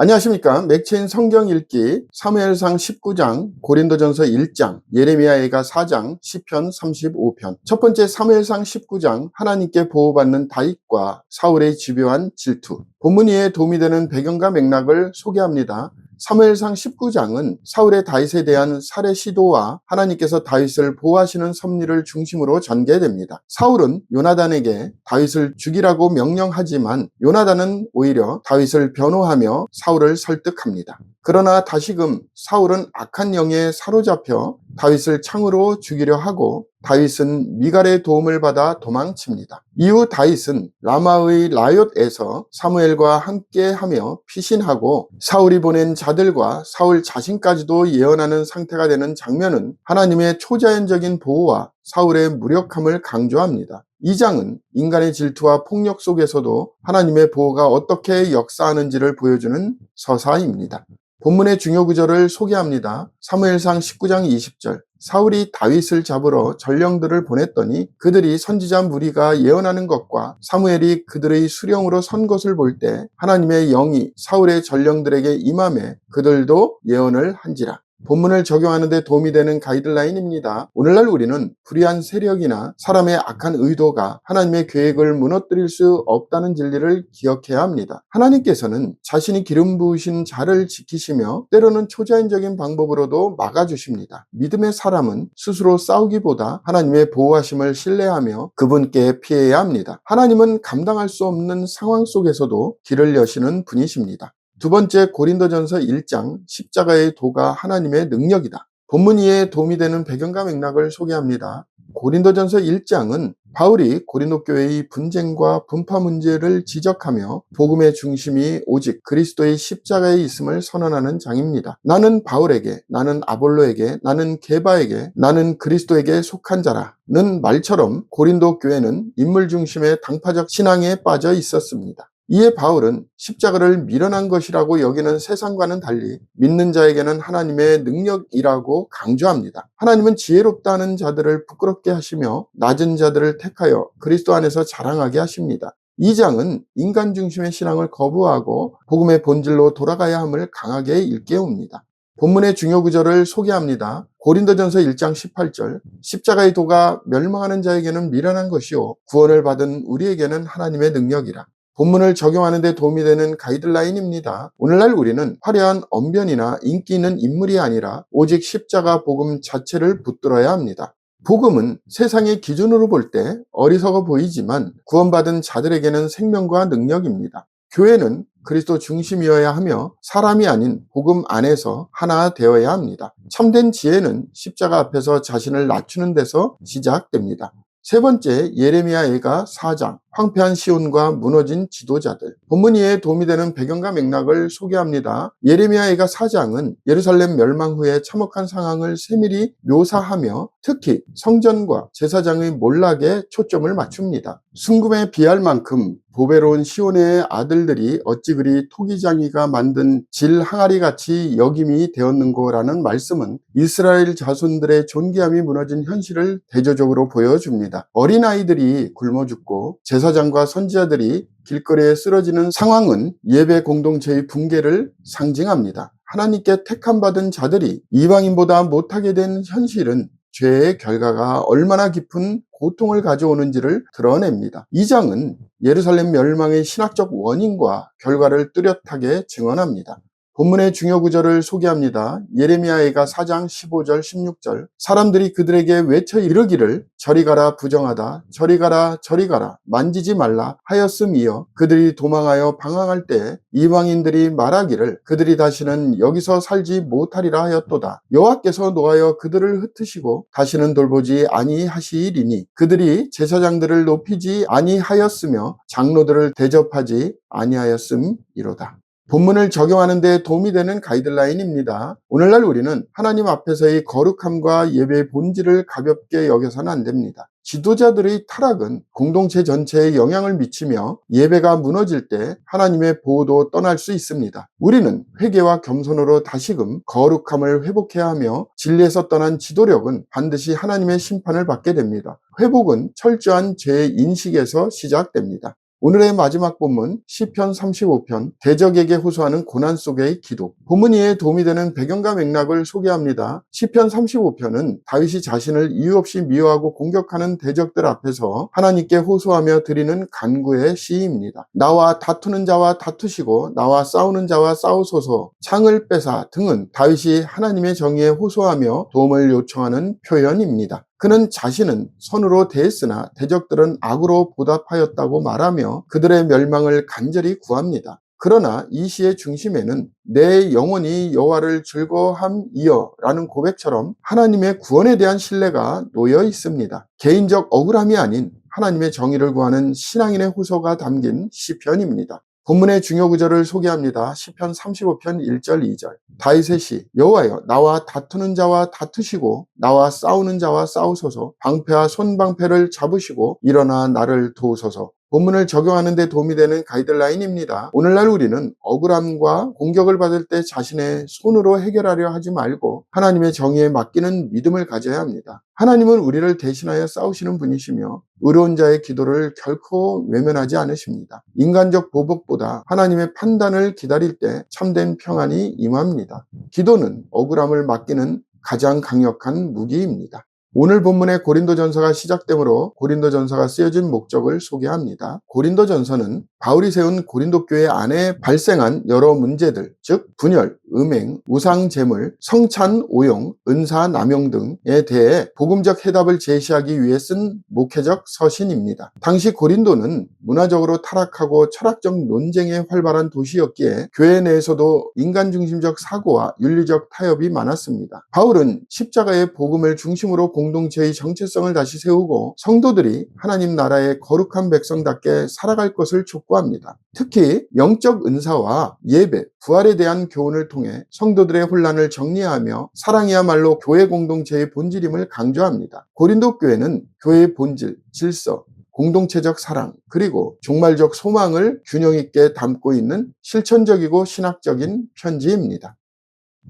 안녕하십니까. 맥체인 성경 읽기 사무엘상 19장, 고린도전서 1장, 예레미야애가 4장, 시편 35편. 첫 번째 사무엘상 19장, 하나님께 보호받는 다윗과 사울의 집요한 질투. 본문 이에 도움이 되는 배경과 맥락을 소개합니다. 사무엘상 19장은 사울의 다윗에 대한 살해 시도와 하나님께서 다윗을 보호하시는 섭리를 중심으로 전개됩니다. 사울은 요나단에게 다윗을 죽이라고 명령하지만 요나단은 오히려 다윗을 변호하며 사울을 설득합니다. 그러나 다시금 사울은 악한 영에 사로잡혀 다윗을 창으로 죽이려 하고 다윗은 미갈의 도움을 받아 도망칩니다. 이후 다윗은 라마의 라옅에서 사무엘과 함께하며 피신하고 사울이 보낸 자들과 사울 자신까지도 예언하는 상태가 되는 장면은 하나님의 초자연적인 보호와 사울의 무력함을 강조합니다. 이 장은 인간의 질투와 폭력 속에서도 하나님의 보호가 어떻게 역사하는지를 보여주는 서사입니다. 본문의 중요 구절을 소개합니다. 사무엘상 19장 20절. 사울이 다윗을 잡으러 전령들을 보냈더니 그들이 선지자 무리가 예언하는 것과 사무엘이 그들의 수령으로 선 것을 볼 때 하나님의 영이 사울의 전령들에게 임하매 그들도 예언을 한지라. 본문을 적용하는 데 도움이 되는 가이드라인입니다. 오늘날 우리는 불의한 세력이나 사람의 악한 의도가 하나님의 계획을 무너뜨릴 수 없다는 진리를 기억해야 합니다. 하나님께서는 자신이 기름 부으신 자를 지키시며 때로는 초자연적인 방법으로도 막아주십니다. 믿음의 사람은 스스로 싸우기보다 하나님의 보호하심을 신뢰하며 그분께 피해야 합니다. 하나님은 감당할 수 없는 상황 속에서도 길을 여시는 분이십니다. 두 번째, 고린도전서 1장, 십자가의 도가 하나님의 능력이다. 본문 이에 도움이 되는 배경과 맥락을 소개합니다. 고린도전서 1장은 바울이 고린도 교회의 분쟁과 분파 문제를 지적하며 복음의 중심이 오직 그리스도의 십자가에 있음을 선언하는 장입니다. 나는 바울에게, 나는 아볼로에게, 나는 게바에게, 나는 그리스도에게 속한 자라는 말처럼 고린도 교회는 인물 중심의 당파적 신앙에 빠져 있었습니다. 이에 바울은 십자가를 미련한 것이라고 여기는 세상과는 달리 믿는 자에게는 하나님의 능력이라고 강조합니다. 하나님은 지혜롭다 하는 자들을 부끄럽게 하시며 낮은 자들을 택하여 그리스도 안에서 자랑하게 하십니다. 이 장은 인간 중심의 신앙을 거부하고 복음의 본질로 돌아가야 함을 강하게 일깨웁니다. 본문의 중요 구절을 소개합니다. 고린도전서 1장 18절. 십자가의 도가 멸망하는 자에게는 미련한 것이요 구원을 받은 우리에게는 하나님의 능력이라. 본문을 적용하는 데 도움이 되는 가이드라인입니다. 오늘날 우리는 화려한 언변이나 인기 있는 인물이 아니라 오직 십자가 복음 자체를 붙들어야 합니다. 복음은 세상의 기준으로 볼 때 어리석어 보이지만 구원받은 자들에게는 생명과 능력입니다. 교회는 그리스도 중심이어야 하며 사람이 아닌 복음 안에서 하나 되어야 합니다. 참된 지혜는 십자가 앞에서 자신을 낮추는 데서 시작됩니다. 세 번째, 예레미야애가 4장, 황폐한 시온과 무너진 지도자들. 본문 이에 도움이 되는 배경과 맥락을 소개합니다. 예레미야애가 4장은 예루살렘 멸망 후에 참혹한 상황을 세밀히 묘사하며 특히 성전과 제사장의 몰락에 초점을 맞춥니다. 순금에 비할 만큼 보배로운 시온의 아들들이 어찌 그리 토기장이가 만든 질 항아리같이 여김이 되었는고라는 말씀은 이스라엘 자손들의 존귀함이 무너진 현실을 대조적으로 보여줍니다. 어린아이들이 굶어 죽고 제사장과 선지자들이 길거리에 쓰러지는 상황은 예배 공동체의 붕괴를 상징합니다. 하나님께 택함받은 자들이 이방인보다 못하게 된 현실은 죄의 결과가 얼마나 깊은 고통을 가져오는지를 드러냅니다. 이 장은 예루살렘 멸망의 신학적 원인과 결과를 뚜렷하게 증언합니다. 본문의 중요 구절을 소개합니다. 예레미야애가 4장 15절 16절. 사람들이 그들에게 외쳐 이르기를 저리 가라 부정하다 저리 가라 저리 가라 만지지 말라 하였음이여. 그들이 도망하여 방황할 때 이방인들이 말하기를 그들이 다시는 여기서 살지 못하리라 하였도다. 여호와께서 노하여 그들을 흩으시고 다시는 돌보지 아니하시리니 그들이 제사장들을 높이지 아니하였으며 장로들을 대접하지 아니하였음이로다. 본문을 적용하는 데 도움이 되는 가이드라인입니다. 오늘날 우리는 하나님 앞에서의 거룩함과 예배의 본질을 가볍게 여겨서는 안 됩니다. 지도자들의 타락은 공동체 전체에 영향을 미치며 예배가 무너질 때 하나님의 보호도 떠날 수 있습니다. 우리는 회개와 겸손으로 다시금 거룩함을 회복해야 하며 진리에서 떠난 지도력은 반드시 하나님의 심판을 받게 됩니다. 회복은 철저한 죄의 인식에서 시작됩니다. 오늘의 마지막 본문 시편 35편 대적에게 호소하는 고난 속의 기도. 본문 이해에 도움이 되는 배경과 맥락을 소개합니다. 시편 35편은 다윗이 자신을 이유 없이 미워하고 공격하는 대적들 앞에서 하나님께 호소하며 드리는 간구의 시입니다. 나와 다투는 자와 다투시고 나와 싸우는 자와 싸우소서, 창을 빼사 등은 다윗이 하나님의 정의에 호소하며 도움을 요청하는 표현입니다. 그는 자신은 선으로 대했으나 대적들은 악으로 보답하였다고 말하며 그들의 멸망을 간절히 구합니다. 그러나 이 시의 중심에는 내 영혼이 여호와를 즐거워함이여 라는 고백처럼 하나님의 구원에 대한 신뢰가 놓여 있습니다. 개인적 억울함이 아닌 하나님의 정의를 구하는 신앙인의 호소가 담긴 시편입니다. 본문의 중요 구절을 소개합니다. 시편 35편 1절 2절. 다윗의 시. 여호와여, 나와 다투는 자와 다투시고 나와 싸우는 자와 싸우소서. 방패와 손방패를 잡으시고 일어나 나를 도우소서. 본문을 적용하는 데 도움이 되는 가이드라인입니다. 오늘날 우리는 억울함과 공격을 받을 때 자신의 손으로 해결하려 하지 말고 하나님의 정의에 맡기는 믿음을 가져야 합니다. 하나님은 우리를 대신하여 싸우시는 분이시며 의로운 자의 기도를 결코 외면하지 않으십니다. 인간적 보복보다 하나님의 판단을 기다릴 때 참된 평안이 임합니다. 기도는 억울함을 맡기는 가장 강력한 무기입니다. 오늘 본문의 고린도전서가 시작되므로 고린도전서가 쓰여진 목적을 소개합니다. 고린도전서는 바울이 세운 고린도 교회 안에 발생한 여러 문제들, 즉 분열, 음행, 우상 제물, 성찬 오용, 은사 남용 등에 대해 복음적 해답을 제시하기 위해 쓴 목회적 서신입니다. 당시 고린도는 문화적으로 타락하고 철학적 논쟁에 활발한 도시였기에 교회 내에서도 인간 중심적 사고와 윤리적 타협이 많았습니다. 바울은 십자가의 복음을 중심으로 공동체의 정체성을 다시 세우고 성도들이 하나님 나라의 거룩한 백성답게 살아갈 것을 촉구합니다. 특히 영적 은사와 예배, 부활에 대한 교훈을 통해 성도들의 혼란을 정리하며 사랑이야말로 교회 공동체의 본질임을 강조합니다. 고린도 교회는 교회의 본질, 질서, 공동체적 사랑, 그리고 종말적 소망을 균형 있게 담고 있는 실천적이고 신학적인 편지입니다.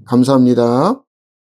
감사합니다.